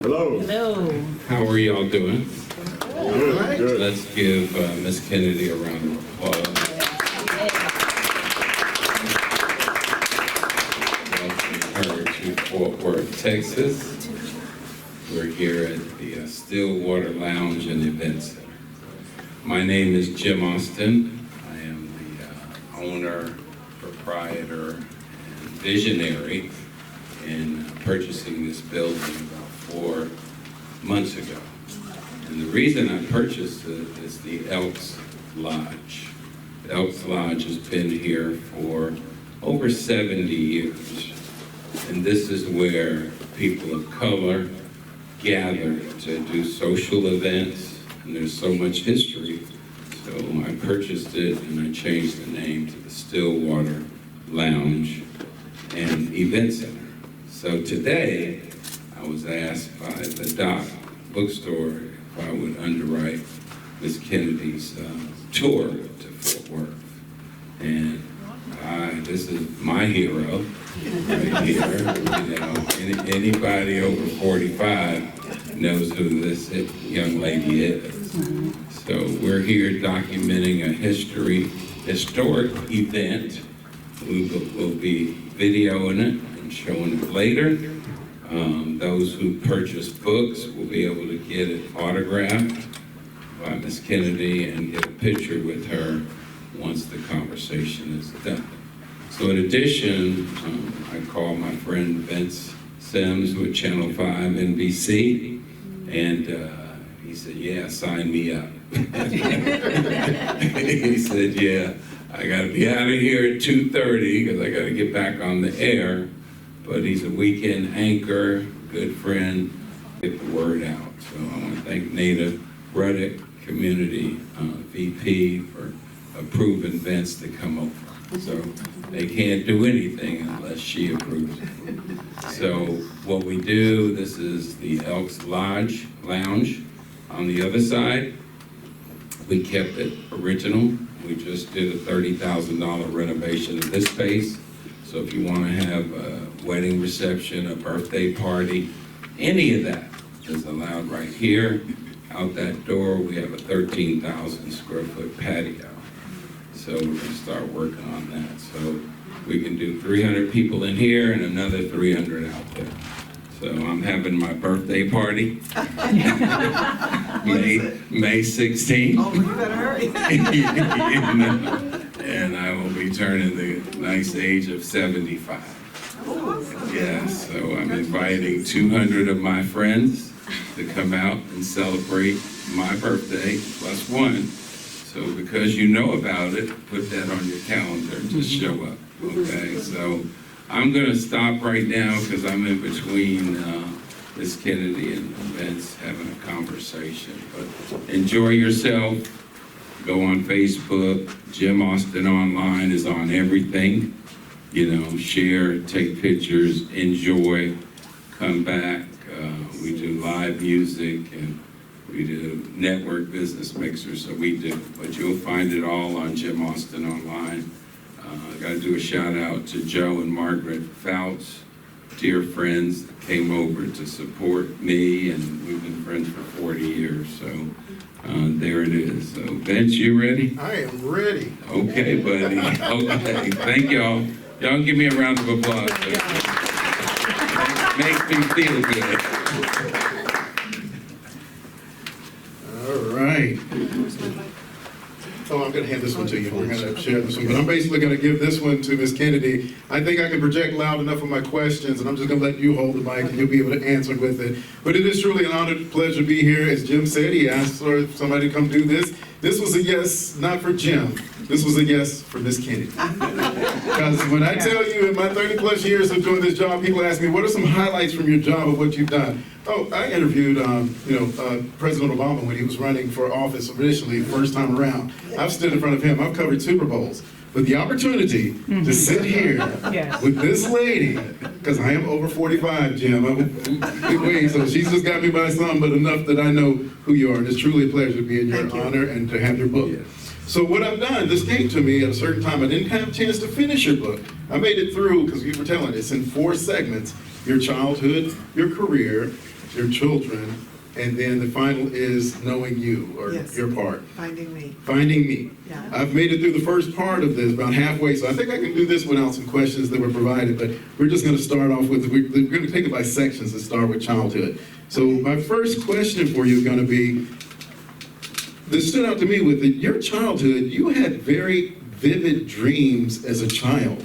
Hello. Hello. How are y'all doing? Good, good. Let's give Miss Kennedy a round of applause. Welcome her to Fort Worth, Texas. We're here at the Stillwater Lounge and Event Center. My name is Jim Austin. I am the owner, proprietor, and visionary in purchasing this building about 4 months ago. And the reason I purchased it is the Elks Lodge. The Elks Lodge has been here for over 70 years. And this is where people of color gather to do social events. And there's so much history. So I purchased it and I changed the name to the Stillwater Lounge and Event Center. So today, I was asked by the Doc bookstore if I would underwrite Miss Kennedy's tour to Fort Worth. And this is my hero right here. You know, anybody over 45 knows who this young lady is. So we're here documenting a historic event. We will be videoing it and showing it later. Those who purchase books will be able to get it autographed by Miss Kennedy and get a picture with her once the conversation is done. So in addition, I called my friend Vince Sims with Channel 5 NBC, and he said, yeah, sign me up. He said, yeah, I gotta be out of here at 2:30 because I gotta get back on the air. But he's a weekend anchor, good friend, get the word out. So I want to thank Nada Ruddick, Community VP, for approving Vince to come over. So they can't do anything unless she approves it. So what we do, this is the Elks Lodge Lounge. On the other side, we kept it original. We just did a $30,000 renovation of this space. So if you want to have a wedding reception, a birthday party, any of that is allowed right here. Out that door, we have a 13,000 square foot patio. So we're going to start working on that. So we can do 300 people in here and another 300 out there. So I'm having my birthday party, May 16th. Oh, you better hurry. And I will be turning the nice age of 75. Yes, so I'm inviting 200 of my friends to come out and celebrate my birthday, plus one. So because you know about it, put that on your calendar, just show up, okay? So I'm gonna stop right now because I'm in between Miss Kennedy and Vince having a conversation. But enjoy yourself. Go on Facebook. Jim Austin Online is on everything. You know, share, take pictures, enjoy, come back. We do live music and we do network business mixers, so we do. But you'll find it all on Jim Austin Online. I gotta do a shout out to Joe and Margaret Fouts, dear friends that came over to support me, and we've been friends for 40 years, so there it is. So Vince, you ready? I am ready. Okay, buddy. Okay, thank y'all. Y'all give me a round of applause. Makes me feel good. All right. Oh, I'm going to hand this one to you. We're going to share this one. But I'm basically going to give this one to Miss Kennedy. I think I can project loud enough with my questions, and I'm just going to let you hold the mic, and you'll be able to answer with it. But it is truly an honor and pleasure to be here. As Jim said, he asked for somebody to come do this. This was a yes, not for Jim. This was a yes for Miss Kennedy. Because when I tell you, in my 30 plus years of doing this job, people ask me, what are some highlights from your job of what you've done? Oh, I interviewed, President Obama when he was running for office initially, first time around. I've stood in front of him. I've covered Super Bowls. But the opportunity to sit here with this lady, because I am over 45, Jim. So she's just got me by some, but enough that I know who you are. And it's truly a pleasure to be in your honor and to have your book. So what I've done, this came to me at a certain time. I didn't have a chance to finish your book. I made it through, because you were telling it's in 4 segments: your childhood, your career, your children, and then the final is knowing you, or Yes. your part. Finding me. Finding me. Yeah. I've made it through the first part of this, about halfway, so I think I can do this without some questions that were provided, but we're just gonna start off with, we're gonna take it by sections and start with childhood. So my first question for you is gonna be, this stood out to me with your childhood, you had very vivid dreams as a child.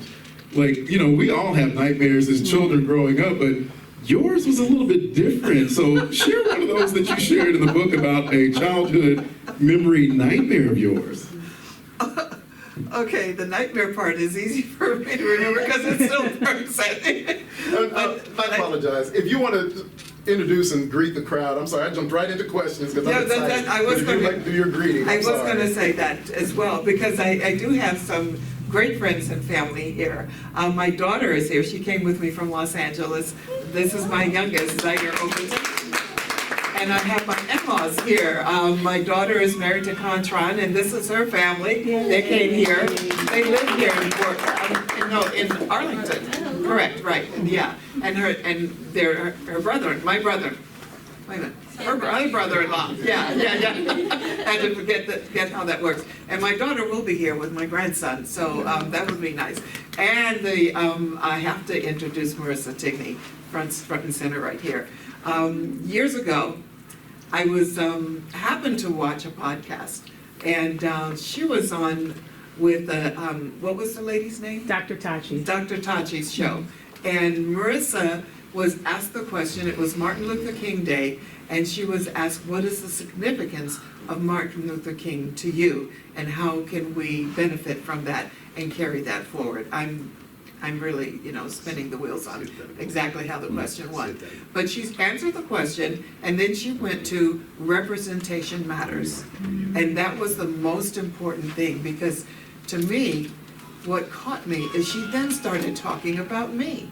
Like, you know, we all have nightmares as children growing up, but yours was a little bit different. So share one of those that you shared in the book about a childhood memory nightmare of yours. Okay, the nightmare part is easy for me to remember because it's still present. I apologize. If you want to introduce and greet the crowd, I'm sorry, I jumped right into questions because I'm excited. I was But if going you'd like to do your greeting, I I'm was sorry. going to say that as well because I do have some great friends and family here. My daughter is here. She came with me from Los Angeles. This is my youngest, Zyger Overton. And I have my in-laws here. My daughter is married to Contran, and this is her family. They came here. They live here in Arlington. Correct, right, yeah. And her brother, my brother. Wait a minute. Her brother-in-law. Yeah. Had to forget how that works. And my daughter will be here with my grandson, so that would be nice. And I have to introduce Marissa Tigney, front and center right here. Years ago, I was happened to watch a podcast, and she was on with what was the lady's name? Dr. Tachi. Dr. Tachi's show, and Marissa was asked the question. It was Martin Luther King Day, and she was asked, "What is the significance of Martin Luther King to you, and how can we benefit from that and carry that forward?" I'm really, spinning the wheels on exactly how the question went. But she's answered the question, and then she went to representation matters. And that was the most important thing, because to me, what caught me is she then started talking about me.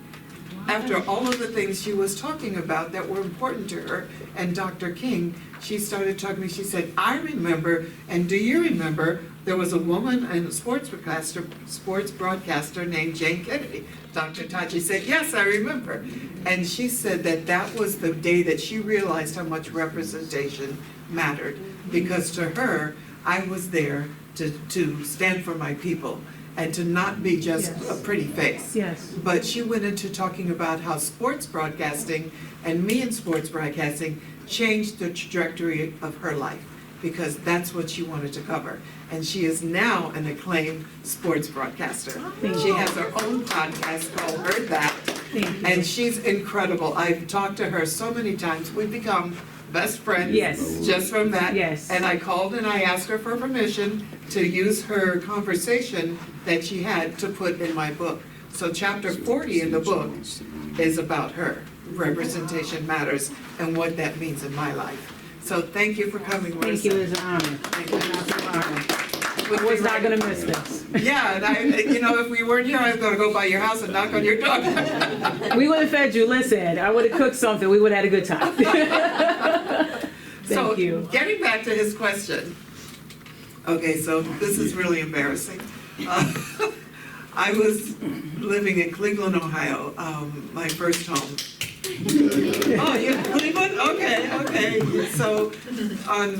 After all of the things she was talking about that were important to her and Dr. King, she started talking to me. She said, "I remember, and do you remember, there was a woman and a sports broadcaster named Jayne Kennedy." Dr. Tachi said, "Yes, I remember." And she said that was the day that she realized how much representation mattered, because to her, I was there to stand for my people and to not be just a pretty face. Yes. But she went into talking about how sports broadcasting and me in sports broadcasting changed the trajectory of her life, because that's what she wanted to cover. And she is now an acclaimed sports broadcaster. She has her own podcast called Heard That, and she's incredible. I've talked to her so many times. We've become best friends. Yes. Just from that. Yes. And I called and I asked her for permission to use her conversation that she had to put in my book. So chapter 40 in the book is about her. Representation matters and what that means in my life. So thank you for coming, Marissa. Thank you, it's an honor. Thank you. It's an honor. We'll I was be not right- gonna miss this. Yeah, and if we weren't here, I was gonna go by your house and knock on your door. We would have fed you, listen, I would have cooked something, we would have had a good time. So, Thank you. getting back to his question. Okay, so this is really embarrassing. I was living in Cleveland, Ohio, my first home. Oh, you're in Cleveland? Okay. So, on,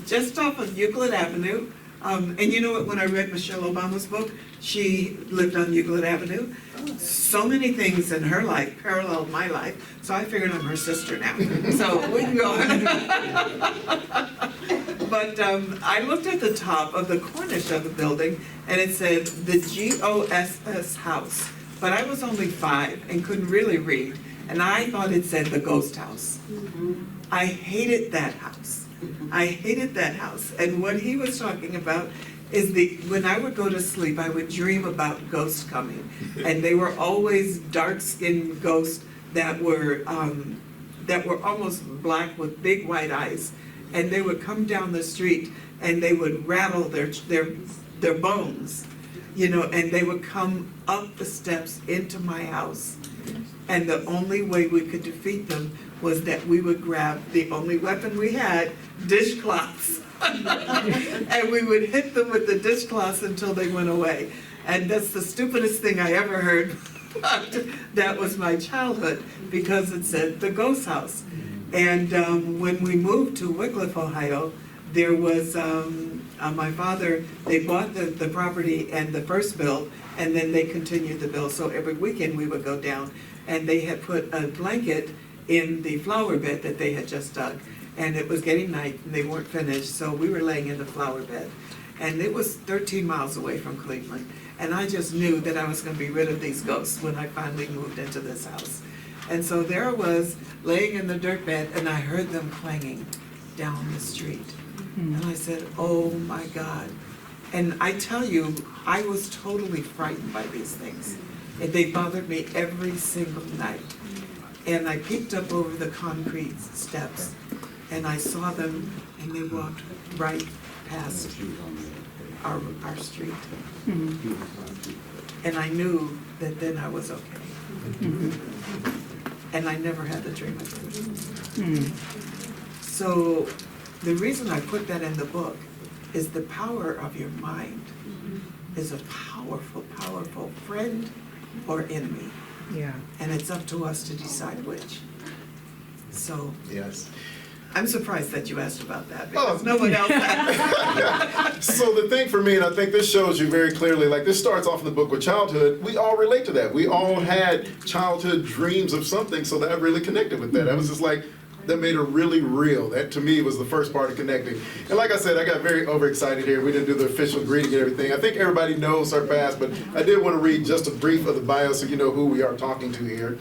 just off of Euclid Avenue, and you know what, when I read Michelle Obama's book, she lived on Euclid Avenue. So many things in her life paralleled my life, so I figured I'm her sister now. So we can go on. But I looked at the top of the Cornish of the building, and it said the GOSS house. But I was only 5 and couldn't really read, and I thought it said the ghost house. I hated that house. I hated that house. And what he was talking about is when I would go to sleep, I would dream about ghosts coming. And they were always dark-skinned ghosts that were almost black with big white eyes. And they would come down the street and they would rattle their bones, and they would come up the steps into my house. And the only way we could defeat them was that we would grab the only weapon we had, dishcloths. And we would hit them with the dishcloths until they went away. And that's the stupidest thing I ever heard. That was my childhood, because it said the ghost house. And when we moved to Wickliffe, Ohio, there was, my father, they bought the property and the first bill, and then they continued the bill. So every weekend we would go down, and they had put a blanket in the flower bed that they had just dug. And it was getting night, and they weren't finished, so we were laying in the flower bed. And it was 13 miles away from Cleveland. And I just knew that I was gonna be rid of these ghosts when I finally moved into this house. And so there I was, laying in the dirt bed, and I heard them clanging down the street. And I said, oh my God. And I tell you, I was totally frightened by these things. And they bothered me every single night. And I peeked up over the concrete steps, and I saw them, and they walked right past our street. And I knew that then I was okay. And I never had the dream again. So the reason I put that in the book is the power of your mind is a powerful, powerful friend or enemy. Yeah. And it's up to us to decide which. So Yes. I'm surprised that you asked about that because no one else asked. So the thing for me, and I think this shows you very clearly, like this starts off in the book with childhood. We all relate to that. We all had childhood dreams of something, so that really connected with that. That was just like, that made it really real. That to me was the first part of connecting. And like I said, I got very overexcited here. We didn't do the official greeting and everything. I think everybody knows her past, but I did want to read just a brief of the bio so you know who we are talking to here.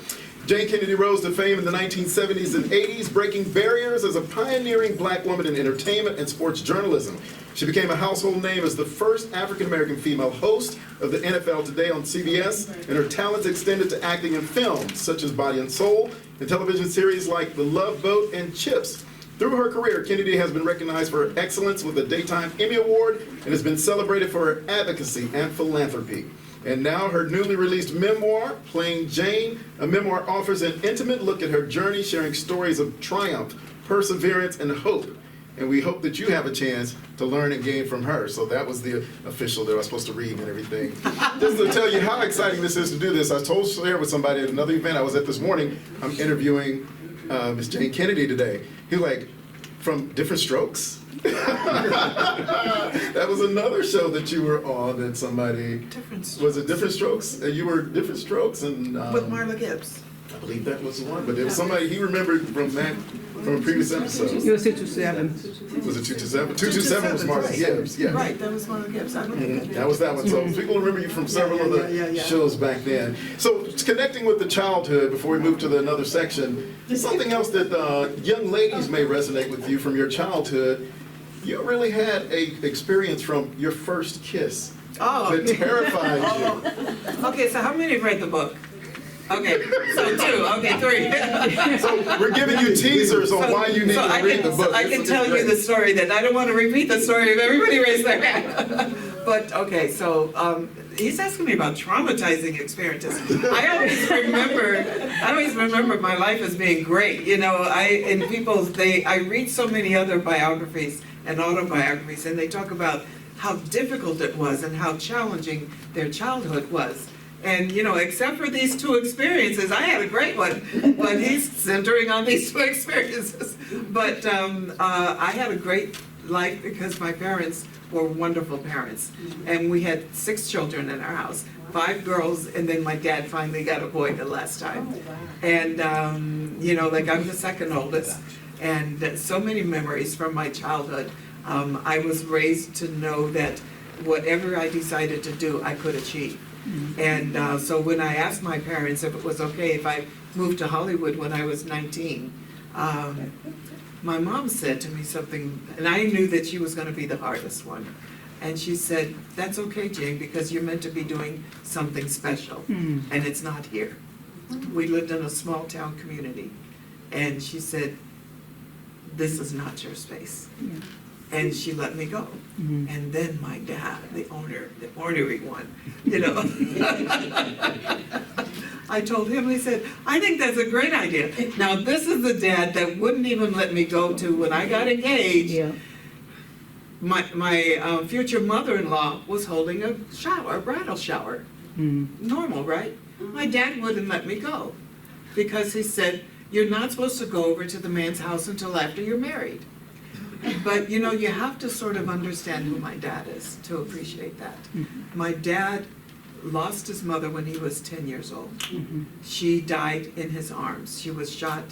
Jayne Kennedy rose to fame in the 1970s and 80s, breaking barriers as a pioneering black woman in entertainment and sports journalism. She became a household name as the first African-American female host of the NFL Today on CBS, and her talents extended to acting in films such as Body and Soul, and television series like The Love Boat and Chips. Through her career, Kennedy has been recognized for her excellence with a Daytime Emmy Award and has been celebrated for her advocacy and philanthropy. And now her newly released memoir, Playing Jayne, a memoir offers an intimate look at her journey, sharing stories of triumph, perseverance, and hope. And we hope that you have a chance to learn and gain from her. So that was the official that I was supposed to read and everything. Just to tell you how exciting this is to do this, I told Slayer with somebody at another event I was at this morning, I'm interviewing Miss Jayne Kennedy today. He was like, from Different Strokes? That was another show that you were on that somebody... Different Strokes. Was it Different Strokes? You were Different Strokes and... With Marla Gibbs. I believe that was the one, but there was somebody he remembered from that, from a previous episode. It was 227. Was it 227? 227 was Marla right. Gibbs, yeah. Right, that was Marla Gibbs. I remember that. That was that one. So people remember you from several of the shows back then. So connecting with the childhood before we move to another section, something else that young ladies may resonate with you from your childhood, you really had a experience from your first kiss that terrified you. Okay, so how many have read the book? Okay, so 2, okay, 3. So we're giving you teasers on why you need to read the book. I can tell you the story then. I don't want to repeat the story if everybody raised their hand. But, okay, so he's asking me about traumatizing experiences. I always remember my life as being great. You know, I read so many other biographies and autobiographies, and they talk about how difficult it was and how challenging their childhood was. And, you know, except for these 2 experiences, I had a great one, but he's centering on these 2 experiences. But I had a great life because my parents were wonderful parents. And we had 6 children in our house, 5 girls, and then my dad finally got a boy the last time. And, you know, like I'm the second oldest, and so many memories from my childhood. I was raised to know that whatever I decided to do, I could achieve. And so when I asked my parents if it was okay if I moved to Hollywood when I was 19, my mom said to me something, and I knew that she was going to be the hardest one. And she said, that's okay, Jayne, because you're meant to be doing something special, and it's not here. We lived in a small town community, and she said, this is not your space. And she let me go. And then my dad, the ornery one, you know. I told him, I said, I think that's a great idea. Now, this is the dad that wouldn't even let me go to when I got engaged. Yeah. My future mother-in-law was holding a bridal shower. Normal, right? My dad wouldn't let me go because he said, you're not supposed to go over to the man's house until after you're married. But, you know, you have to sort of understand who my dad is to appreciate that. My dad lost his mother when he was 10 years old. She died in his arms. She was shot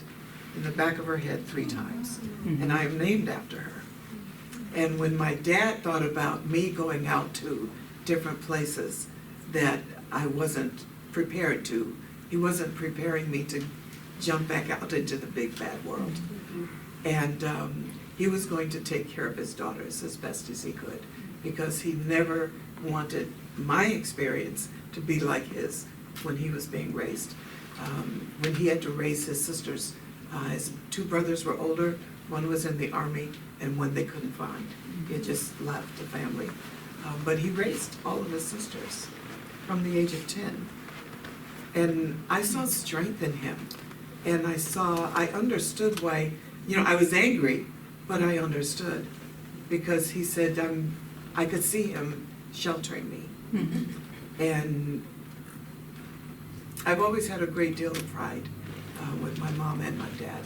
in the back of her head 3 times, and I am named after her. And when my dad thought about me going out to different places that I wasn't prepared to, he wasn't preparing me to jump back out into the big bad world. And he was going to take care of his daughters as best as he could, because he never wanted my experience to be like his when he was being raised. When he had to raise his sisters, his 2 brothers were older, one was in the Army, and one they couldn't find. He had just left the family. But he raised all of his sisters from the age of 10. And I saw strength in him. And I understood why, you know, I was angry, but I understood. Because he said, I could see him sheltering me. And I've always had a great deal of pride with my mom and my dad.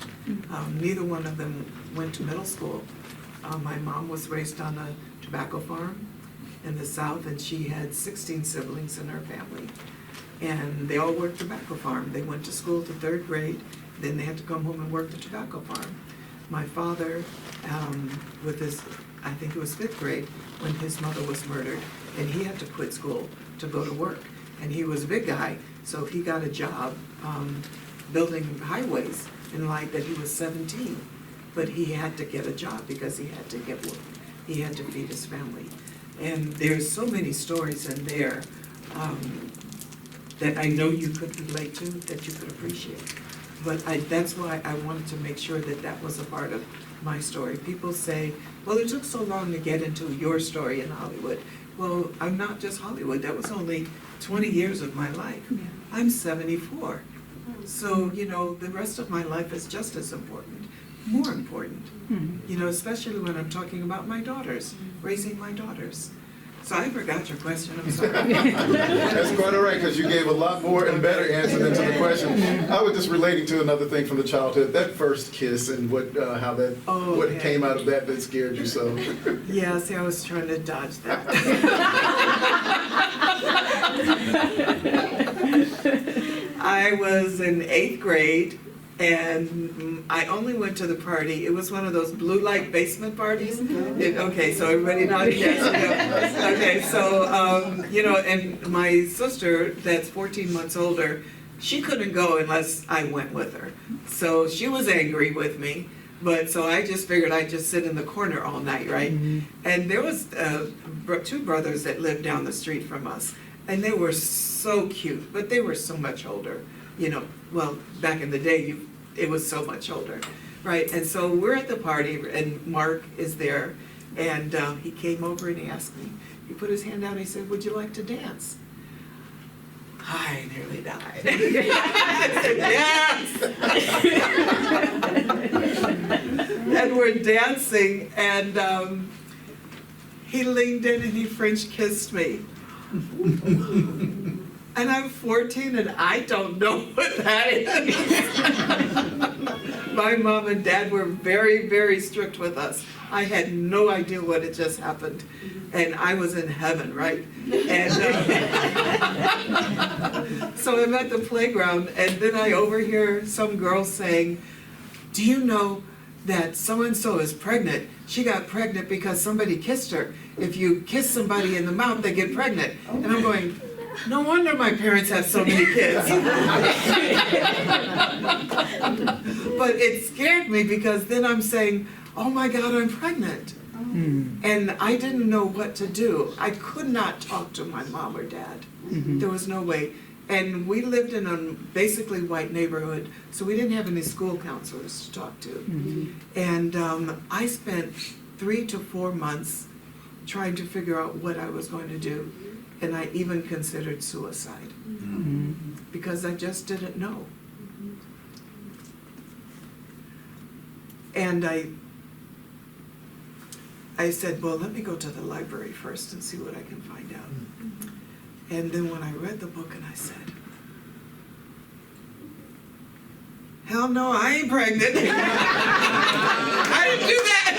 Neither one of them went to middle school. My mom was raised on a tobacco farm in the South, and she had 16 siblings in her family. And they all worked tobacco farm. They went to school to 3rd grade, then they had to come home and work the tobacco farm. My father, with his, I think it was 5th grade, when his mother was murdered, and he had to quit school to go to work. And he was a big guy, so he got a job building highways in life that he was 17. But he had to get a job because he had to get work. He had to feed his family. And there's so many stories in there that I know you could relate to, that you could appreciate. But that's why I wanted to make sure that that was a part of my story. People say, well, it took so long to get into your story in Hollywood. Well, I'm not just Hollywood. That was only 20 years of my life. I'm 74. So, you know, the rest of my life is just as important, more important. You know, especially when I'm talking about my daughters, raising my daughters. So I forgot your question, I'm sorry. That's quite all right, because you gave a lot more and better answer than to the question. I was just relating to another thing from the childhood, that first kiss and what, how that, what came out of that scared you so. Yeah, see, I was trying to dodge that. I was in 8th grade, and I only went to the party. It was one of those blue light basement parties. Okay, so everybody nodded yes. No. Okay, so you know, and my sister, that's 14 months older, she couldn't go unless I went with her. So she was angry with me. But so I just figured I'd just sit in the corner all night, right? And there was 2 brothers that lived down the street from us, and they were so cute, but they were so much older. You know, well, back in the day, it was so much older, right? And so we're at the party, and Mark is there, and he came over and he asked me, he put his hand out and he said, would you like to dance? I nearly died. I said, yes! And we're dancing, and he leaned in and he French kissed me. And I'm 14 and I don't know what that is. My mom and dad were very, very strict with us. I had no idea what had just happened. And I was in heaven, right? And so I'm at the playground, and then I overhear some girl saying, do you know that so-and-so is pregnant? She got pregnant because somebody kissed her. If you kiss somebody in the mouth, they get pregnant. And I'm going, no wonder my parents have so many kids. But it scared me, because then I'm saying, oh my God, I'm pregnant. And I didn't know what to do. I could not talk to my mom or dad. There was no way. And we lived in a basically white neighborhood, so we didn't have any school counselors to talk to. And I spent 3 to 4 months trying to figure out what I was going to do. And I even considered suicide, because I just didn't know. And I said, well, let me go to the library first and see what I can find out. And then when I read the book, and I said, hell no, I ain't pregnant. I didn't do that.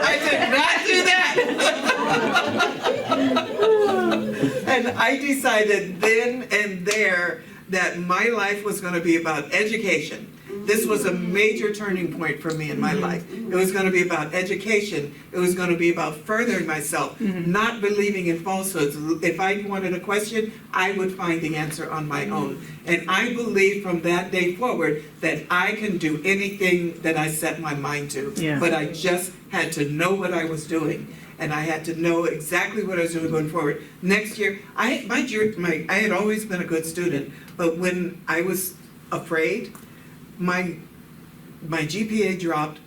I did not do that. And I decided then and there that my life was going to be about education. This was a major turning point for me in my life. It was going to be about education. It was going to be about furthering myself, not believing in falsehoods. If I wanted a question, I would find the answer on my own. And I believed from that day forward that I can do anything that I set my mind to. Yeah. But I just had to know what I was doing. And I had to know exactly what I was doing going forward. Next year, I had always been a good student, but when I was afraid, my GPA dropped.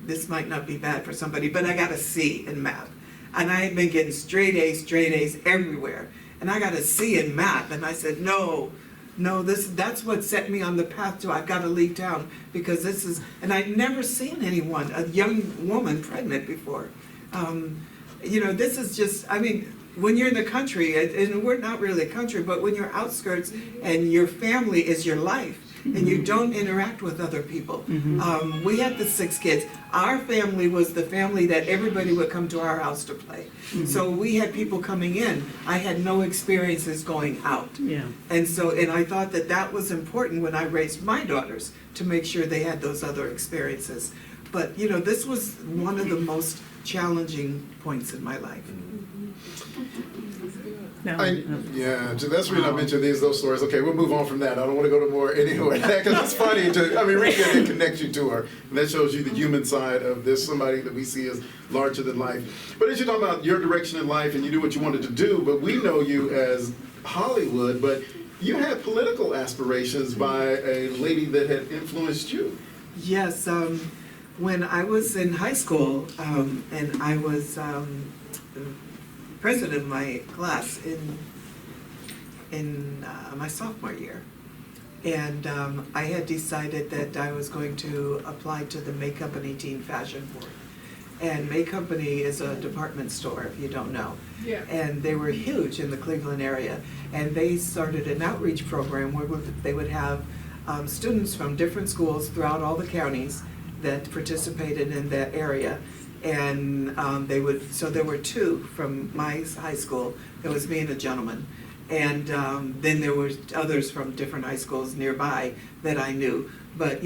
This might not be bad for somebody, but I got a C in math. And I had been getting straight A's everywhere. And I got a C in math, and I said, no, that's what set me on the path to I've got to leave town, because this is, and I'd never seen anyone, a young woman pregnant before. This is just, when you're in the country, and we're not really a country, but when you're outskirts and your family is your life, and you don't interact with other people. We had the 6 kids. Our family was the family that everybody would come to our house to play. So we had people coming in. I had no experiences going out. Yeah. And I thought that was important when I raised my daughters, to make sure they had those other experiences. But, this was one of the most challenging points in my life. No. Yeah, that's the reason I mentioned those stories. Okay, we'll move on from that. I don't want to go to more anyway, because it's funny reading it connects you to her. And that shows you the human side of this, somebody that we see as larger than life. But as you talk about your direction in life, and you do what you wanted to do, but we know you as Hollywood, but you had political aspirations by a lady that had influenced you. Yes, when I was in high school, and I was president of my class in my sophomore year, and I had decided that I was going to apply to the May Company Teen Fashion Board. And May Company is a department store, if you don't know. Yeah. And they were huge in the Cleveland area, and they started an outreach program where they would have students from different schools throughout all the counties that participated in that area. And so there were 2 from my high school. There was me and a gentleman. And then there were others from different high schools nearby that I knew. But,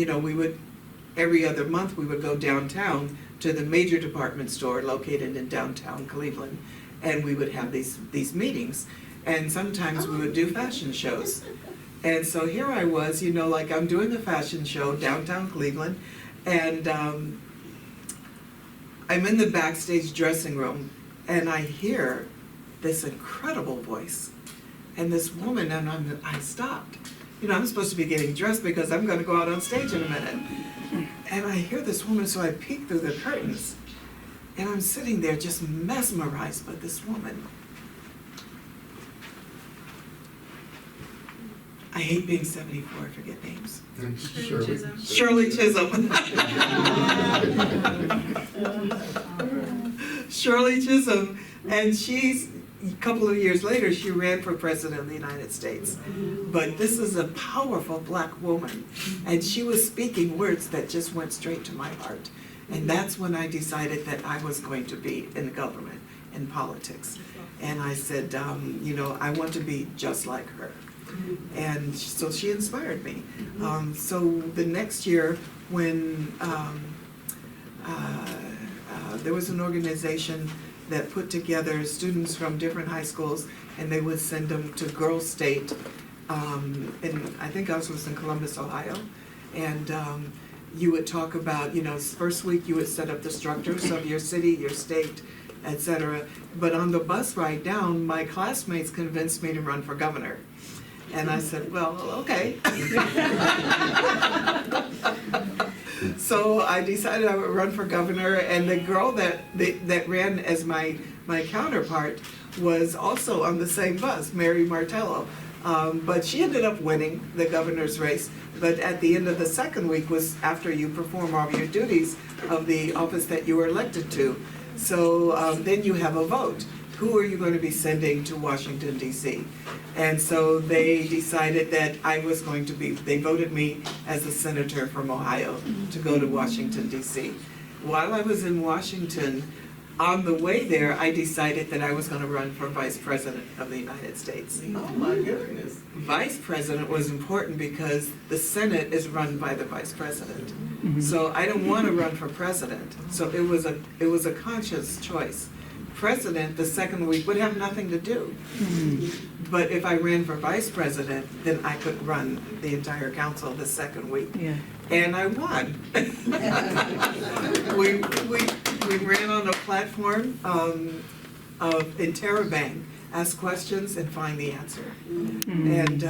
every other month we would go downtown to the major department store located in downtown Cleveland. And we would have these meetings. And sometimes we would do fashion shows. And so here I was, I'm doing a fashion show downtown Cleveland. And I'm in the backstage dressing room, and I hear this incredible voice, and this woman, and I stopped. I'm supposed to be getting dressed because I'm going to go out on stage in a minute. And I hear this woman, so I peek through the curtains, and I'm sitting there just mesmerized by this woman. I hate being 74, I forget names. Shirley Chisholm. Shirley Chisholm, and she's, a couple of years later, she ran for president of the United States. But this is a powerful black woman, and she was speaking words that just went straight to my heart. And that's when I decided that I was going to be in government, in politics. And I said, I want to be just like her. And so she inspired me. So the next year, when there was an organization that put together students from different high schools, and they would send them to Girls State, and I think I was in Columbus, Ohio, and you would talk about, first week you would set up the structures of your city, your state, etc. But on the bus ride down, my classmates convinced me to run for governor. And I said, well, okay. So I decided I would run for governor, and the girl that ran as my counterpart was also on the same bus, Mary Martello. But she ended up winning the governor's race. But at the end of the second week was after you perform all your duties of the office that you were elected to. So then you have a vote. who are you going to be sending to Washington DC? And so they decided that I was going to be, they voted me as a senator from Ohio to go to Washington DC. While I was in Washington, on the way there, I decided that I was going to run for Vice President of the United States. Oh my goodness. Vice President was important because the Senate is run by the Vice President. So I don't want to run for President. So it was a conscious choice. President, the second week, would have nothing to do. But if I ran for Vice President, then I could run the entire council the second week. Yeah. And I won. We ran on a platform of interrobang, ask questions and find the answer. And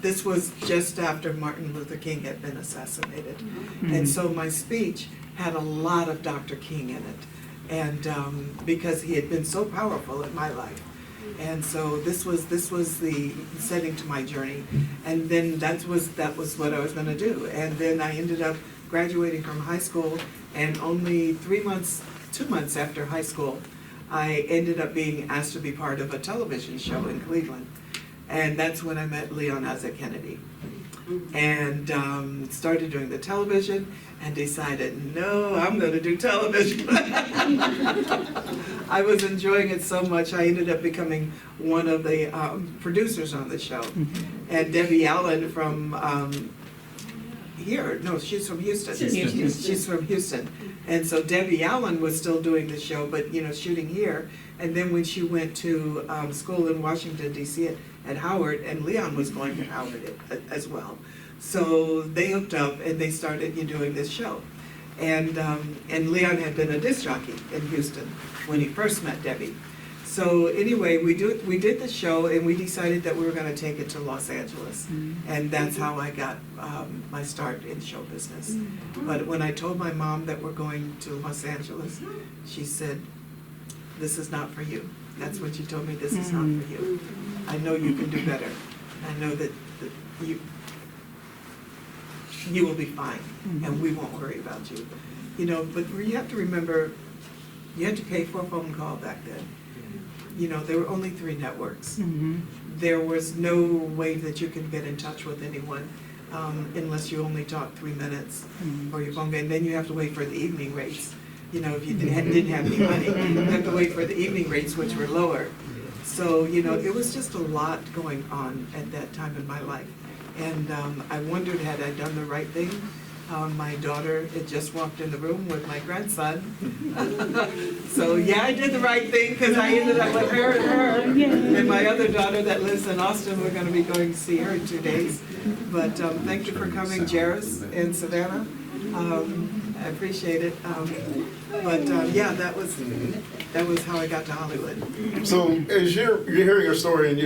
this was just after Martin Luther King had been assassinated. And so my speech had a lot of Dr. King in it. And because he had been so powerful in my life. And so this was the setting to my journey. And then that was what I was going to do. And then I ended up graduating from high school, and only 2 months after high school, I ended up being asked to be part of a television show in Cleveland. And that's when I met Leon Isaac Kennedy. And started doing the television and decided, no, I'm going to do television. I was enjoying it so much, I ended up becoming one of the producers on the show. And Debbie Allen from here, no, she's from Houston. She's from Houston. And so Debbie Allen was still doing the show, but shooting here. And then when she went to school in Washington, D.C. at Howard, and Leon was going to Howard as well. So they hooked up and they started doing this show. And Leon had been a disc jockey in Houston when he first met Debbie. So anyway, we did the show, and we decided that we were going to take it to Los Angeles. And that's how I got my start in show business. But when I told my mom that we're going to Los Angeles, she said, this is not for you. That's what she told me, this is not for you. I know you can do better. I know that you will be fine, and we won't worry about you. But you have to remember, you had to pay for a phone call back then. There were only 3 networks. There was no way that you can get in touch with anyone unless you only talk 3 minutes for your phone, and then you have to wait for the evening rates. If you didn't have any money, you have to wait for the evening rates, which were lower. So, it was just a lot going on at that time in my life. And I wondered, had I done the right thing? My daughter had just walked in the room with my grandson. So yeah, I did the right thing, because I ended up with her and her. And my other daughter that lives in Austin, we're going to be going to see her in 2 days. But thank you for coming, Jairus and Savannah. I appreciate it. Yeah, that was how I got to Hollywood. So as you're hearing her story, and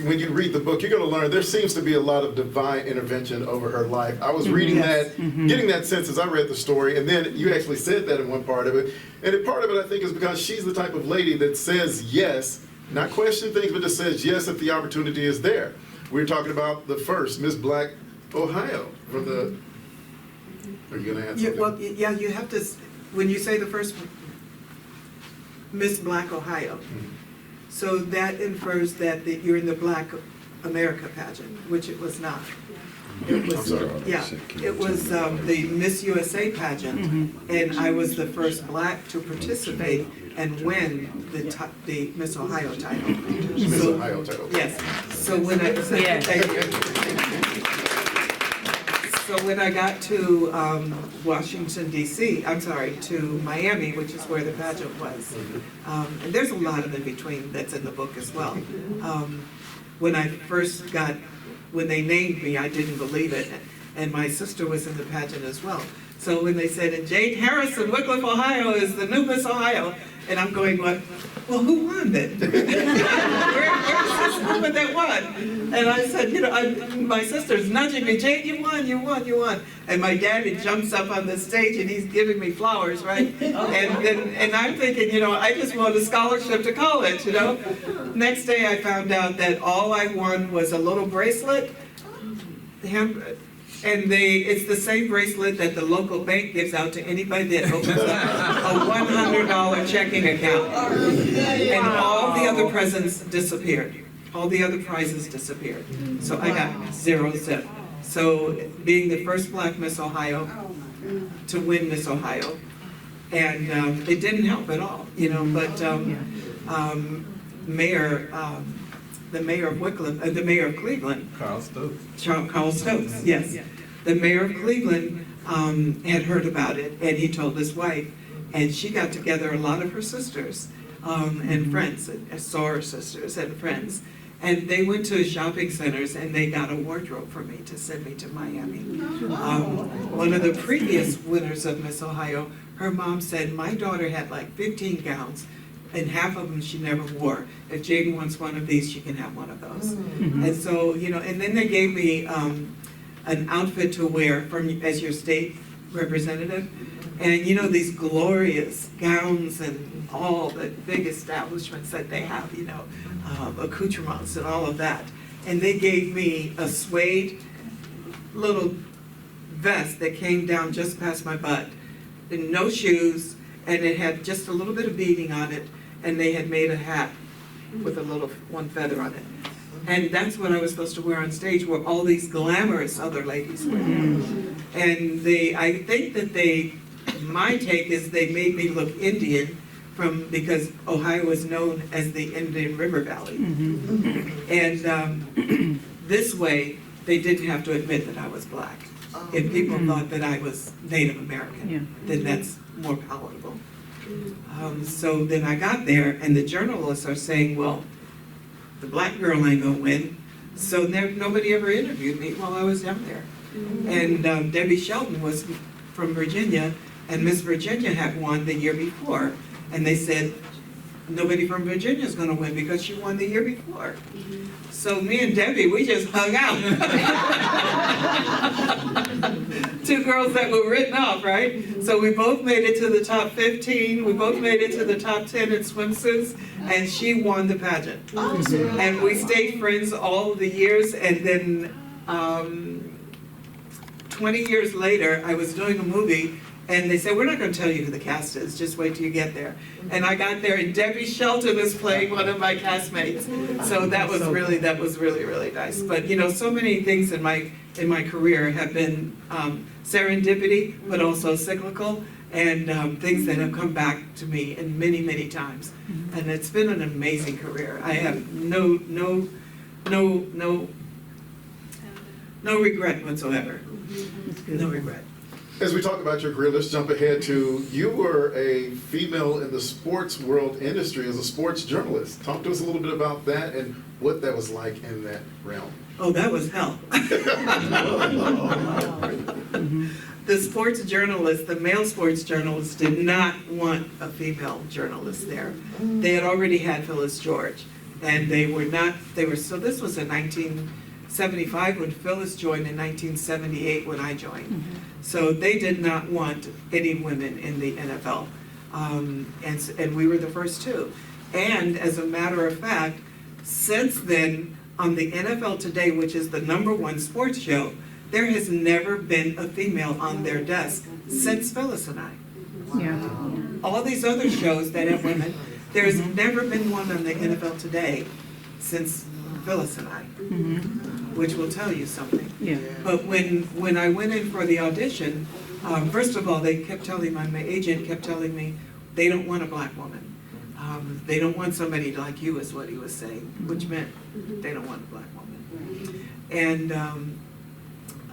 when you read the book, you're going to learn there seems to be a lot of divine intervention over her life. I was reading that, getting that sense as I read the story, and then you actually said that in one part of it. And part of it, I think, is because she's the type of lady that says yes, not question things, but just says yes if the opportunity is there. We were talking about the first, Miss Black, Ohio, from the... Are you going to add something? Well, yeah, you have to, when you say the first Miss Black Ohio, so that infers that you're in the Black America pageant, which it was not. It was, it was the Miss USA pageant, and I was the first Black to participate and win the Miss Ohio title. Miss Ohio title. Yes. So when I thank you. So when I got to Washington, D.C., to Miami, which is where the pageant was, and there's a lot of in between that's in the book as well. When they named me, I didn't believe it, and my sister was in the pageant as well. So when they said, and Jayne Harrison, Wickliffe, Ohio, is the new Miss Ohio, and I'm going, well, who won then? Where's this woman that won? And I said, my sister's nudging me, Jayne, you won. And my daddy jumps up on the stage and he's giving me flowers, right? And I'm thinking, I just won a scholarship to college, Next day I found out that all I won was a little bracelet, And it's the same bracelet that the local bank gives out to anybody that opens up a $100 checking account. And all the other presents disappeared. All the other prizes disappeared. So I got 0 zip. So being the first Black Miss Ohio to win Miss Ohio, and it didn't help at all, you know, but the mayor of Wickliffe, the mayor of Cleveland. Carl Stokes. Carl Stokes, yes. The mayor of Cleveland had heard about it, and he told his wife, and she got together a lot of her sisters and friends, soror sisters and friends, and they went to shopping centers and they got a wardrobe for me to send me to Miami. One of the previous winners of Miss Ohio, her mom said, my daughter had like 15 gowns, and half of them she never wore. If Jayne wants one of these, she can have one of those. And so, you know, and then they gave me an outfit to wear as your state representative. And you know, these glorious gowns and all the big establishments that they have, you know, accoutrements and all of that. And they gave me a suede little vest that came down just past my butt, and no shoes, and it had just a little bit of beading on it, and they had made a hat with a little one feather on it. And that's what I was supposed to wear on stage, where all these glamorous other ladies were. And I think that my take is they made me look Indian because Ohio is known as the Indian River Valley. And this way, they didn't have to admit that I was Black. If people thought that I was Native American, then that's more palatable. So then I got there, and the journalists are saying, well, the Black girl ain't gonna win. So nobody ever interviewed me while I was down there. And Debbie Shelton was from Virginia, and Miss Virginia had won the year before. And they said, nobody from Virginia is gonna win because she won the year before. So me and Debbie, we just hung out. Two girls that were written off, right? So we both made it to the top 15. We both made it to the top 10 in swimsuits, and she won the pageant. And we stayed friends all the years, and then 20 years later, I was doing a movie, and they said, we're not going to tell you who the cast is, just wait till you get there. And I got there, and Debbie Shelton was playing one of my castmates. So that was really, really nice. But you know, so many things in my career have been serendipity, but also cyclical, and things that have come back to me in many times. And it's been an amazing career. I have no regret whatsoever. No regret. As we talk about your career, let's jump ahead to, you were a female in the sports world industry as a sports journalist. Talk to us a little bit about that and what that was like in that realm. Oh, that was hell. The sports journalists, the male sports journalists, did not want a female journalist there. They had already had Phyllis George, and so this was in 1975 when Phyllis joined, in 1978 when I joined. So they did not want any women in the NFL. And we were the first two. And as a matter of fact, since then, on the NFL Today, which is the #1 sports show, there has never been a female on their desk since Phyllis and I. Yeah. All these other shows that have women, there's never been one on the NFL Today since Phyllis and I, which will tell you something. Yeah. But when I went in for the audition, first of all, they kept telling my agent kept telling me, they don't want a Black woman. They don't want somebody like you, is what he was saying, which meant they don't want a Black woman. And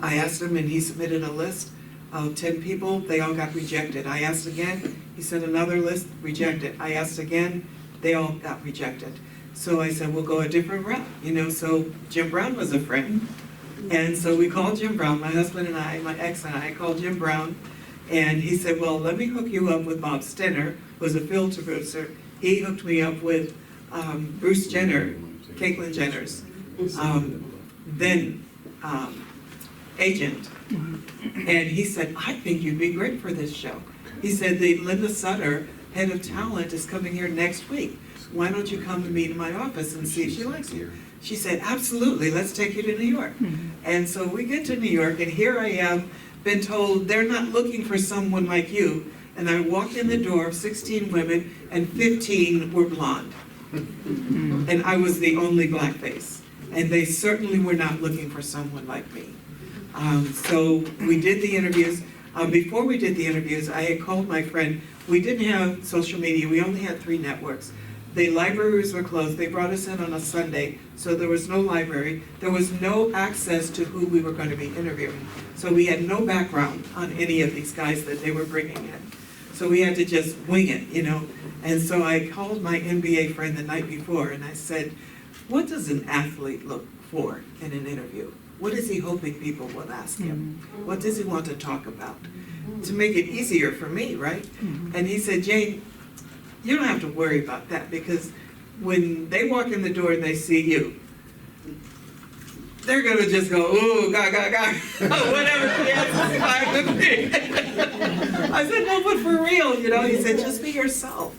I asked him, and he submitted a list of 10 people. They all got rejected. I asked again. He sent another list, rejected. I asked again. They all got rejected. So I said, we'll go a different route. You know, so Jim Brown was a friend. And so we called Jim Brown, my husband and I, my ex and I called Jim Brown. And he said, well, let me hook you up with Bob Stenner, who was a film producer. He hooked me up with Bruce Jenner, Caitlyn Jenner's then agent. And he said, I think you'd be great for this show. He said, Linda Sutter, head of talent, is coming here next week. Why don't you come and meet in my office and see if she likes you? She said, absolutely, let's take you to New York. And so we get to New York, and here I am, been told they're not looking for someone like you. And I walked in the door, 16 women, and 15 were blonde. And I was the only black face. And they certainly were not looking for someone like me. So we did the interviews. Before we did the interviews, I had called my friend. We didn't have social media, we only had 3 networks. The libraries were closed, they brought us in on a Sunday, so there was no library. There was no access to who we were going to be interviewing. So we had no background on any of these guys that they were bringing in. So we had to just wing it, you know. And so I called my NBA friend the night before and I said, what does an athlete look for in an interview? What is he hoping people will ask him? What does he want to talk about? To make it easier for me, right? And he said, Jayne, you don't have to worry about that because when they walk in the door and they see you, they're gonna just go, ooh, gaga, whatever she has to fine with me. I said, no, but for real, you know, he said, just be yourself.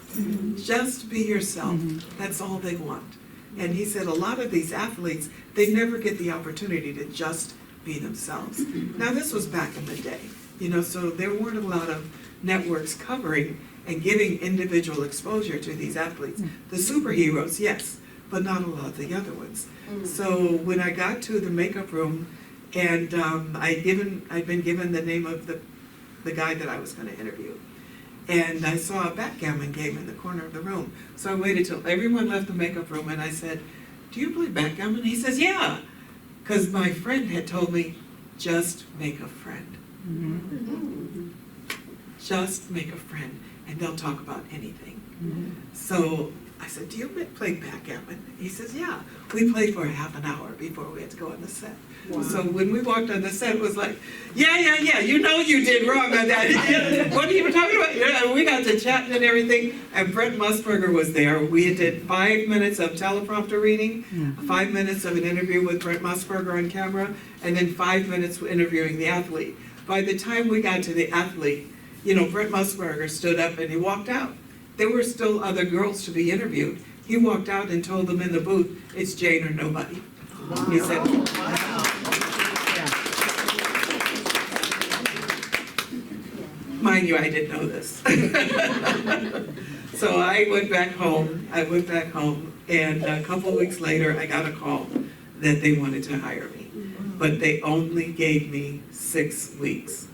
Just be yourself. That's all they want. And he said, a lot of these athletes, they never get the opportunity to just be themselves. Now, this was back in the day, you know, so there weren't a lot of networks covering and giving individual exposure to these athletes. The superheroes, yes, but not a lot of the other ones. So when I got to the makeup room, and I'd been given the name of the guy that I was going to interview, and I saw a backgammon game in the corner of the room. So I waited till everyone left the makeup room, and I said, "Do you play backgammon?" He says, "Yeah," because my friend had told me, "Just make a friend. Just make a friend, and they'll talk about anything." So I said, "Do you play backgammon?" He says, "Yeah." We played for half an hour before we had to go on the set. Wow. So when we walked on the set, it was like, yeah, you know you did wrong on that. What are you talking about? Yeah, we got to chatting and everything, and Brent Musburger was there. We did 5 minutes of teleprompter reading, 5 minutes of an interview with Brent Musburger on camera, and then 5 minutes interviewing the athlete. By the time we got to the athlete, you know, Brent Musburger stood up and he walked out. There were still other girls to be interviewed. He walked out and told them in the booth, "It's Jayne or nobody." Wow. He said, wow. Mind you, I didn't know this. So I went back home, and a couple of weeks later, I got a call that they wanted to hire me. But they only gave me 6 weeks,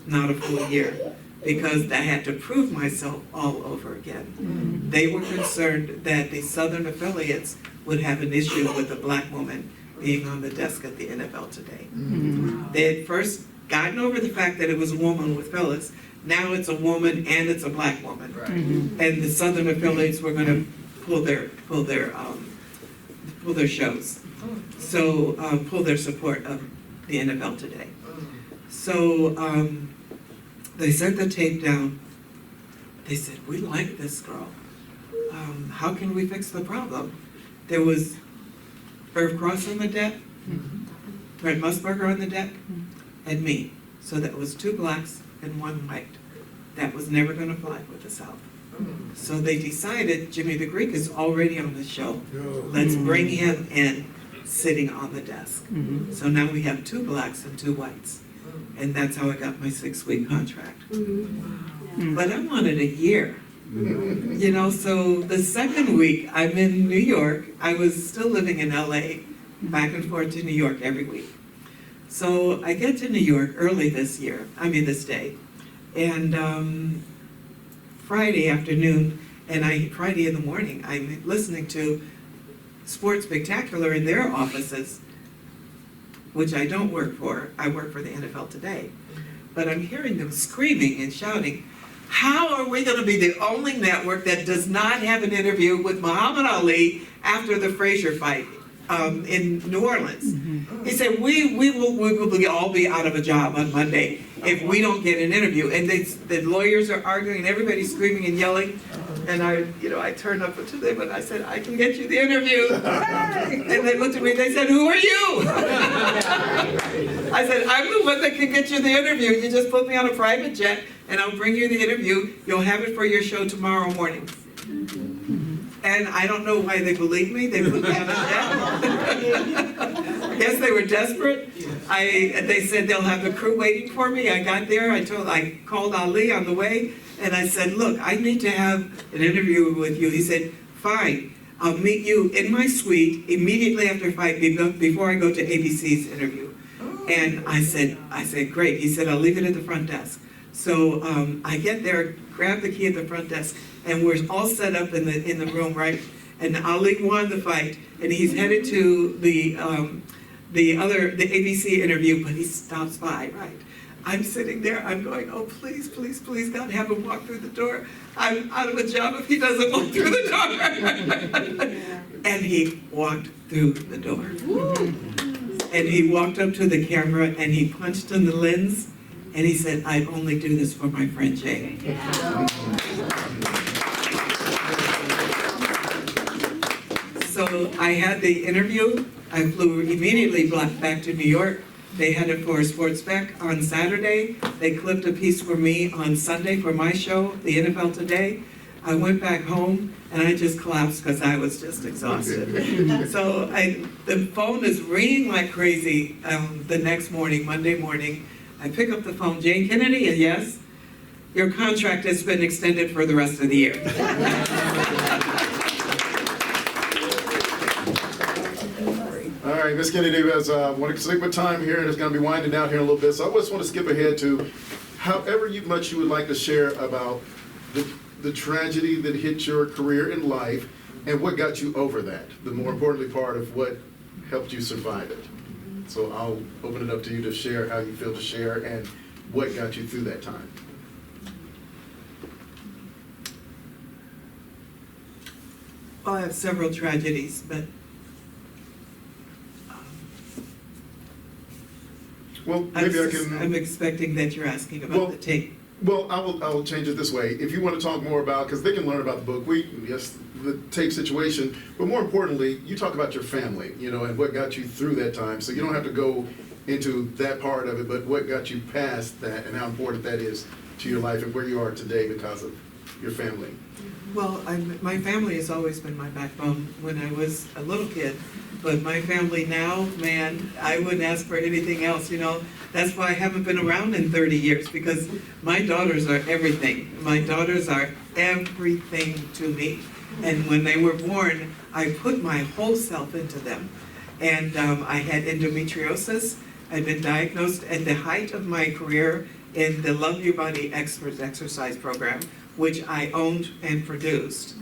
not a full year, because I had to prove myself all over again. They were concerned that the Southern affiliates would have an issue with a black woman being on the desk at the NFL today. They had first gotten over the fact that it was a woman with Phyllis. Now it's a woman and it's a black woman. Right. And the Southern affiliates were going to pull their shows. So pull their support of the NFL today. So they sent the tape down. They said, "We like this girl. How can we fix the problem?" There was Irv Cross on the deck, Brent Musburger on the deck, and me. So that was 2 blacks and 1 white. That was never going to fly with the South. So they decided Jimmy the Greek is already on the show. Let's bring him in, sitting on the desk. So now we have 2 blacks and 2 whites. And that's how I got my 6-week contract. But I wanted a year. You know, so the second week I'm in New York. I was still living in LA, back and forth to New York every week. So I get to New York early this day. And Friday afternoon, and Friday in the morning, I'm listening to Sports Spectacular in their offices, which I don't work for. I work for the NFL Today. But I'm hearing them screaming and shouting, "How are we going to be the only network that does not have an interview with Muhammad Ali after the Frazier fight in New Orleans?" He said, we will all be out of a job on Monday if we don't get an interview. And the lawyers are arguing and everybody's screaming and yelling. And I turned up to them and I said, "I can get you the interview." And they looked at me and they said, "Who are you?" I said, "I'm the one that can get you the interview. You just put me on a private jet and I'll bring you the interview. You'll have it for your show tomorrow morning." And I don't know why they believed me. They put me on a jet. I guess they were desperate. They said they'll have the crew waiting for me. I got there. I called Ali on the way, and I said, look, I need to have an interview with you. He said, fine. I'll meet you in my suite immediately after 5 before I go to ABC's interview. And I said, great. He said, I'll leave it at the front desk. So I get there, grab the key at the front desk, and we're all set up in the room, right? And Ali won the fight, and he's headed to the ABC interview, but he stops by, right? I'm sitting there, I'm going, oh, please, please, please, God, have him walk through the door. I'm out of a job if he doesn't walk through the door. And he walked through the door. And he walked up to the camera, and he punched in the lens, and he said, I only do this for my friend Jayne. So I had the interview. I flew immediately back to New York. They had it for Sports Spec on Saturday. They clipped a piece for me on Sunday for my show, the NFL Today. I went back home and I just collapsed because I was just exhausted. So the phone is ringing like crazy the next morning, Monday morning. I pick up the phone, Jayne Kennedy, and yes, your contract has been extended for the rest of the year. All right, Ms. Kennedy, as I want to stick with time here, and it's going to be winding down here in a little bit, so I just want to skip ahead to however much you would like to share about the tragedy that hit your career in life and what got you over that, the more importantly part of what helped you survive it. So I'll open it up to you to share how you feel to share and what got you through that time. Well, I have several tragedies, but Well, maybe I can. I'm expecting that you're asking about the tape. Well, I will change it this way. If you want to talk more about, because they can learn about the book, yes, the tape situation, but more importantly, you talk about your family, and what got you through that time. So you don't have to go into that part of it, but what got you past that and how important that is to your life and where you are today because of your family. Well, my family has always been my backbone when I was a little kid. But my family now, man, I wouldn't ask for anything else, That's why I haven't been around in 30 years, because my daughters are everything. My daughters are everything to me. And when they were born, I put my whole self into them. And I had endometriosis. I'd been diagnosed at the height of my career in the Love Your Body Experts exercise program, which I owned and produced.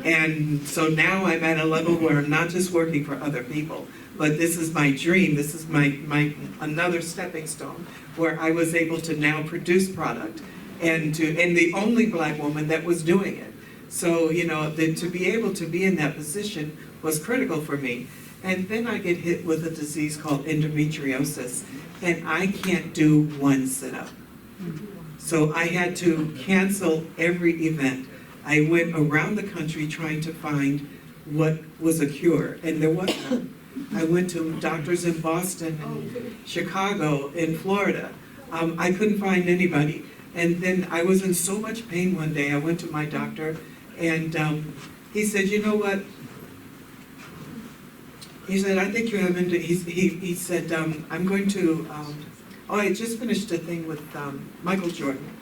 And so now I'm at a level where I'm not just working for other people, but this is my dream. This is my another stepping stone where I was able to now produce product and the only Black woman that was doing it. So, to be able to be in that position was critical for me. And then I get hit with a disease called endometriosis, and I can't do one sit-up. So I had to cancel every event. I went around the country trying to find what was a cure, and there was none. I went to doctors in Boston, and Chicago, in Florida. I couldn't find anybody. And then I was in so much pain one day, I went to my doctor, and he said, you know what? He said, I think you have, he said, I'm going to, I just finished a thing with Michael Jordan.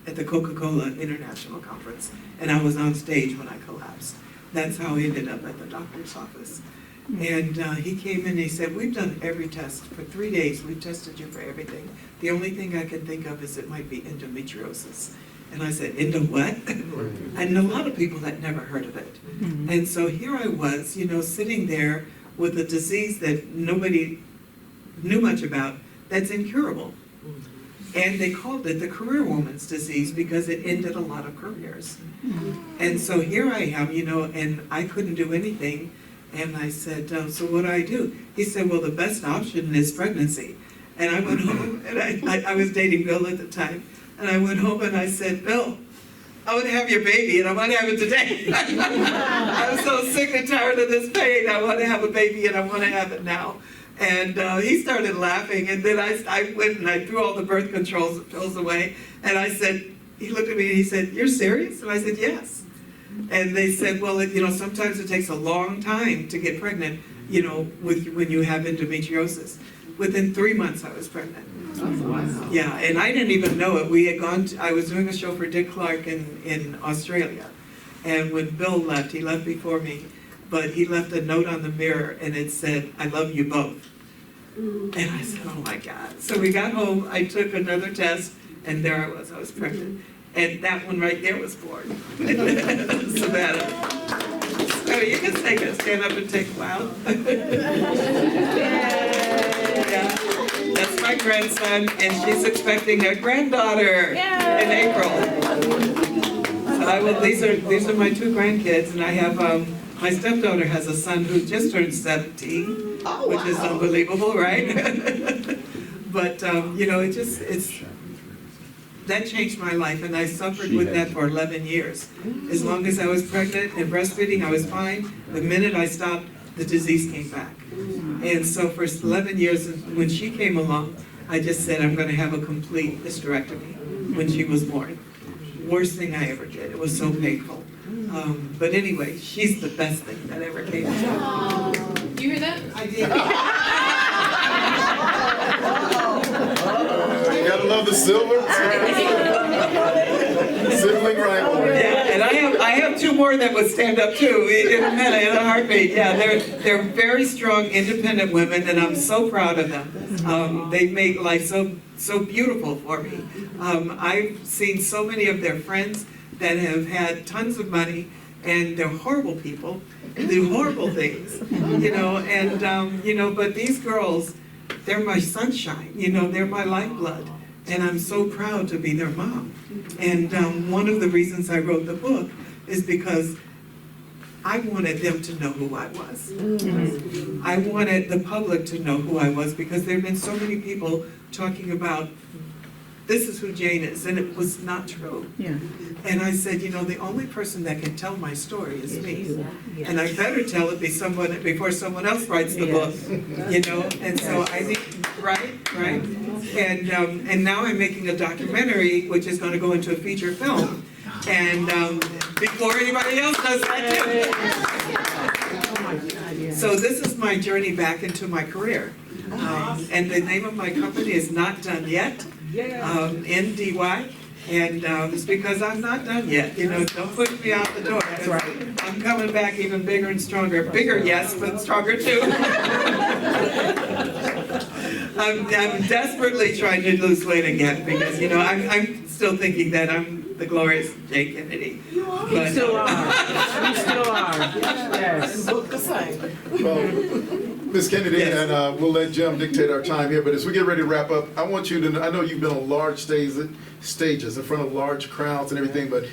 At the Coca-Cola International Conference, and I was on stage when I collapsed. That's how I ended up at the doctor's office. And he came in and he said, we've done every test. For 3 days, we've tested you for everything. The only thing I can think of is it might be endometriosis. And I said, endo what? And a lot of people had never heard of it. And so here I was, sitting there with a disease that nobody knew much about, that's incurable. And they called it the career woman's disease because it ended a lot of careers. And so here I am, and I couldn't do anything. And I said, so what do I do? He said, well, the best option is pregnancy. And I went home, and I was dating Bill at the time. And I went home and I said, Bill, I want to have your baby, and I want to have it today. I'm so sick and tired of this pain. I want to have a baby, and I want to have it now. And he started laughing, and then I went and I threw all the birth control pills away, and I said, he looked at me and he said, you're serious? And I said, yes. And they said, well, sometimes it takes a long time to get pregnant, when you have endometriosis. Within 3 months, I was pregnant. Yeah, and I didn't even know it. I was doing a show for Dick Clark in Australia. And when Bill left, he left before me, but he left a note on the mirror and it said, "I love you both." And I said, oh my God. So we got home, I took another test, and there I was pregnant. And that one right there was born. Savannah. So you can take it, stand up and take a bow. Yeah. That's my grandson, and she's expecting a granddaughter in April. So these are my two grandkids, and I have, my stepdaughter has a son who just turned 17, which is unbelievable, right? But, that changed my life, and I suffered with that for 11 years. As long as I was pregnant and breastfeeding, I was fine. The minute I stopped, the disease came back. And so for 11 years, when she came along, I just said, I'm going to have a complete hysterectomy when she was born. Worst thing I ever did. It was so painful. But anyway, she's the best thing that ever came to me. You hear that? I did. You gotta love the silver. Sibling rivalry. Yeah, and I have two more that would stand up too in a minute, in a heartbeat. Yeah, they're very strong, independent women, and I'm so proud of them. They make life so beautiful for me. I've seen so many of their friends that have had tons of money, and they're horrible people, and do horrible things, but these girls, they're my sunshine, they're my lifeblood, and I'm so proud to be their mom. And one of the reasons I wrote the book is because I wanted them to know who I was. I wanted the public to know who I was, because there have been so many people talking about, this is who Jayne is, and it was not true. Yeah. And I said, the only person that can tell my story is me. And I better tell it before someone else writes the book, And so I think, right? And now I'm making a documentary, which is going to go into a feature film. And before anybody else does that too. So this is my journey back into my career. And the name of my company is Not Done Yet. NDY, and it's because I'm not done yet. Don't push me out the door. That's right. I'm coming back even bigger and stronger. Bigger, yes, but stronger too. I'm desperately trying to lose weight again, because I'm still thinking that I'm the glorious Jayne Kennedy. But, You still are. You still are. Yes. Look the same. Well, Ms. Kennedy, Yes. and we'll let Jim dictate our time here, but as we get ready to wrap up, I want you to know, I know you've been on large stages in front of large crowds and everything, but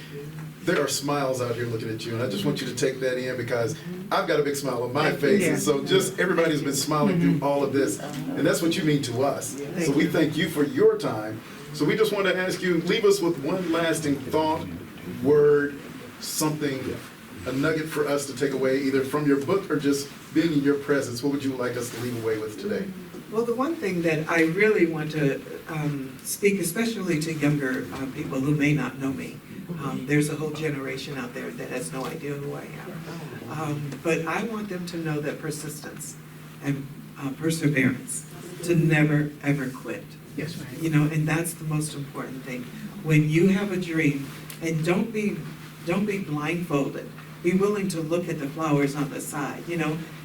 there are smiles out here looking at you, and I just want you to take that in, because I've got a big smile on my face, and so just everybody's been smiling through all of this, and that's what you mean to us. So we thank you for your time. So we just want to ask you, leave us with one lasting thought, word, something, a nugget for us to take away, either from your book or just being in your presence. What would you like us to leave away with today? Well, the one thing that I really want to speak, especially to younger people who may not know me, there's a whole generation out there that has no idea who I am. But I want them to know that persistence and perseverance, to never, ever quit. Yes, right. And that's the most important thing. When you have a dream, and don't be blindfolded. Be willing to look at the flowers on the side,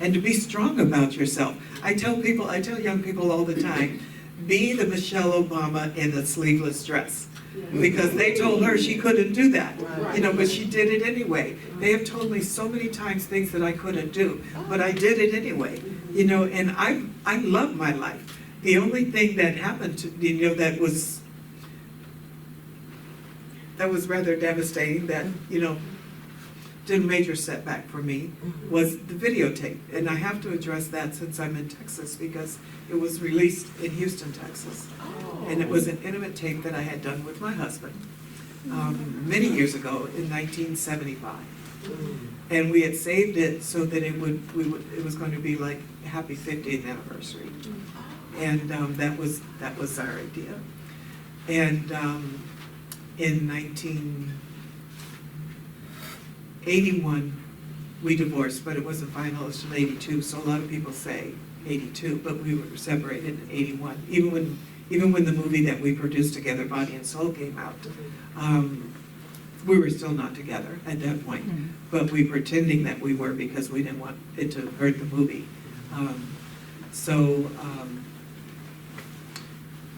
and to be strong about yourself. I tell young people all the time, be the Michelle Obama in a sleeveless dress. Because they told her she couldn't do that, but she did it anyway. They have told me so many times things that I couldn't do, but I did it anyway, and I love my life. The only thing that happened to, that was rather devastating, that, did a major setback for me, was the videotape. And I have to address that since I'm in Texas, because it was released in Houston, Texas. And it was an intimate tape that I had done with my husband many years ago in 1975. And we had saved it so that it was going to be like a happy 50th anniversary. And that was our idea. And in 1980, 81, we divorced, but it wasn't final until 82, so a lot of people say 82, but we were separated in 81. Even when the movie that we produced together, Body and Soul, came out, we were still not together at that point, but we pretending that we were because we didn't want it to hurt the movie.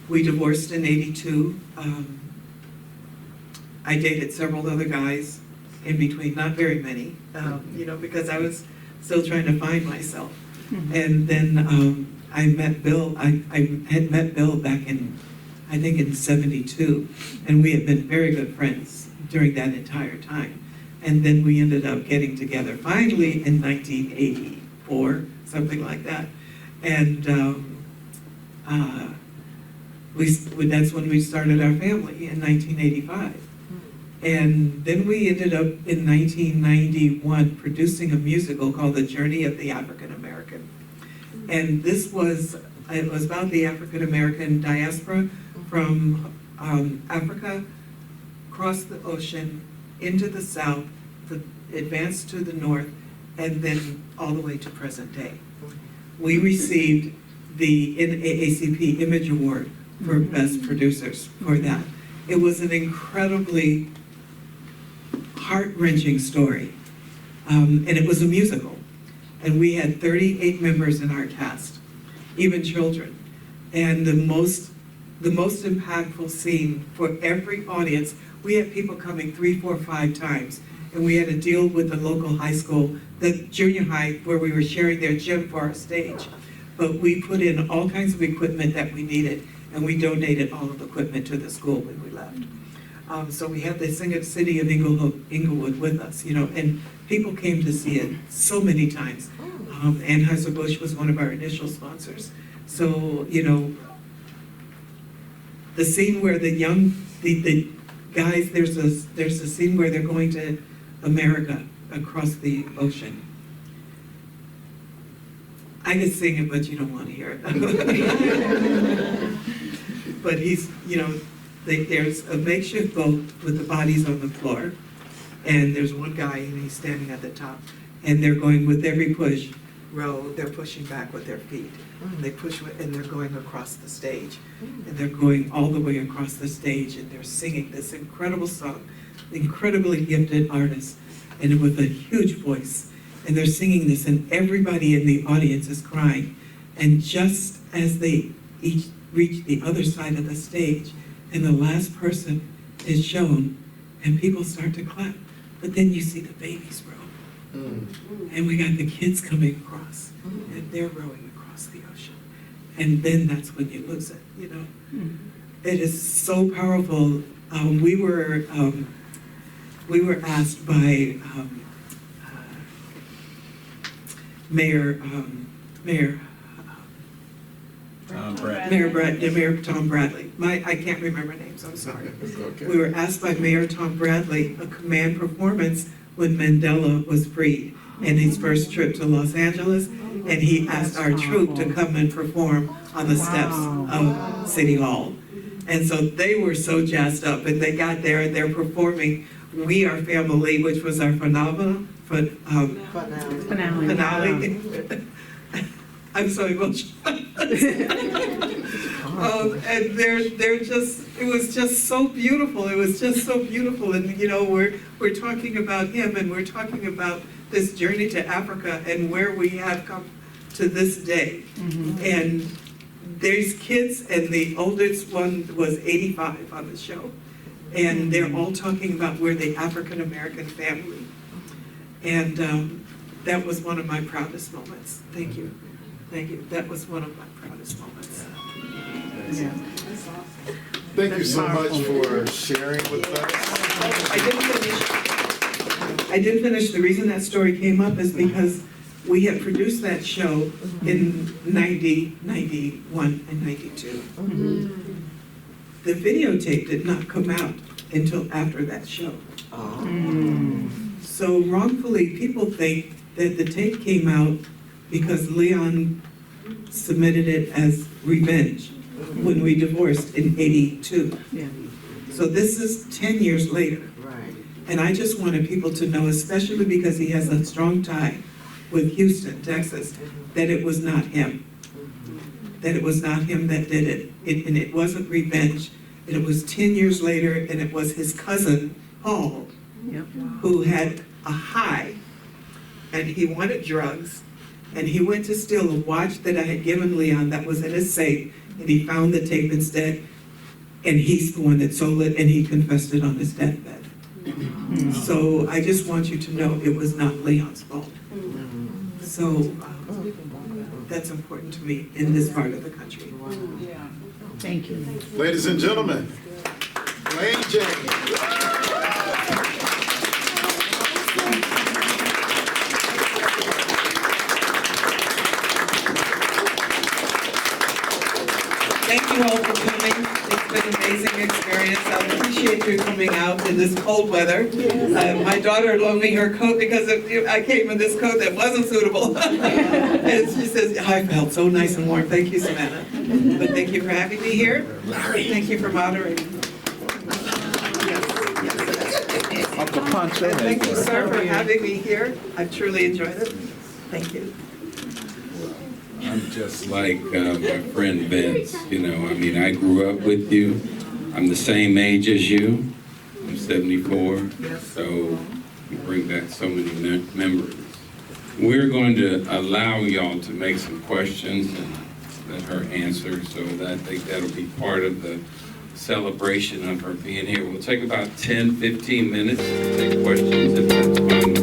We divorced in 82. I dated several other guys in between, not very many, because I was still trying to find myself. And then I met Bill. I had met Bill back in, I think in 72, and we had been very good friends during that entire time. And then we ended up getting together finally in 1984, something like that. And that's when we started our family in 1985. And then we ended up in 1991 producing a musical called The Journey of the African American. And it was about the African American diaspora from Africa, across the ocean, into the South, advanced to the North, and then all the way to present day. We received the NAACP Image Award for Best Producers for that. It was an incredibly heart-wrenching story, and it was a musical. And we had 38 members in our cast, even children. And the most impactful scene for every audience, we had people coming 3, 4, 5 times, and we had to deal with the local high school, the junior high, where we were sharing their gym for our stage. But we put in all kinds of equipment that we needed, and we donated all of the equipment to the school when we left. So we had the city of Inglewood with us, and people came to see it so many times. Anheuser-Busch was one of our initial sponsors. So, the scene where the guys, there's a scene where they're going to America, across the ocean. I could sing it, but you don't want to hear it. But there's a makeshift boat with the bodies on the floor, and there's one guy, and he's standing at the top, and they're going with every push, row, they're pushing back with their feet. And they push, and they're going across the stage, and they're going all the way across the stage, and they're singing this incredible song, incredibly gifted artists, and with a huge voice, and they're singing this, and everybody in the audience is crying. And just as they each reach the other side of the stage, and the last person is shown, and people start to clap, but then you see the babies row, and we got the kids coming across, and they're rowing across the ocean, and then that's when you lose it. It is so powerful. We were asked by Mayor Tom Bradley. I can't remember names, I'm sorry. Okay. We were asked by Mayor Tom Bradley a command performance when Mandela was freed in his first trip to Los Angeles, and he asked our troupe to come and perform on the steps of City Hall. And so they were so jazzed up, and they got there and they're performing We Are Family, which was our finale. I'm so emotional. And it was just so beautiful. It was just so beautiful. And we're talking about him, and we're talking about this journey to Africa and where we have come to this day. And there's kids, and the oldest one was 85 on the show. And they're all talking about we're the African American family. And that was one of my proudest moments. Thank you. Thank you. That was one of my proudest moments. Yeah. Thank you so much for sharing with us. I didn't finish. The reason that story came up is because we had produced that show in 90, 91, and 92. The videotape did not come out until after that show. So wrongfully, people think that the tape came out because Leon submitted it as revenge when we divorced in 82. Yeah. So this is 10 years later. Right. And I just wanted people to know, especially because he has a strong tie with Houston, Texas, that it was not him. That it was not him that did it. And it wasn't revenge. And it was 10 years later, and it was his cousin, Paul, who had a high, and he wanted drugs, and he went to steal a watch that I had given Leon that was in his safe, and he found the tape instead, and he's the one that sold it, and he confessed it on his deathbed. So I just want you to know it was not Leon's fault. So that's important to me in this part of the country. Thank you. Ladies and gentlemen, Jayne. Thank you all for coming. It's been an amazing experience. I appreciate you coming out in this cold weather. My daughter loaned me her coat because I came in this coat that wasn't suitable. And she says, I felt so nice and warm. Thank you, Savannah. But thank you for having me here. Thank you for moderating. And thank you, sir, for having me here. I've truly enjoyed it. Thank you. I'm just like my friend Vince, you know, I mean, I grew up with you. I'm the same age as you. I'm 74, so you bring back so many memories. We're going to allow y'all to make some questions and let her answer, so that I think that'll be part of the celebration of her being here. We'll take about 10, 15 minutes to take questions if that's fine.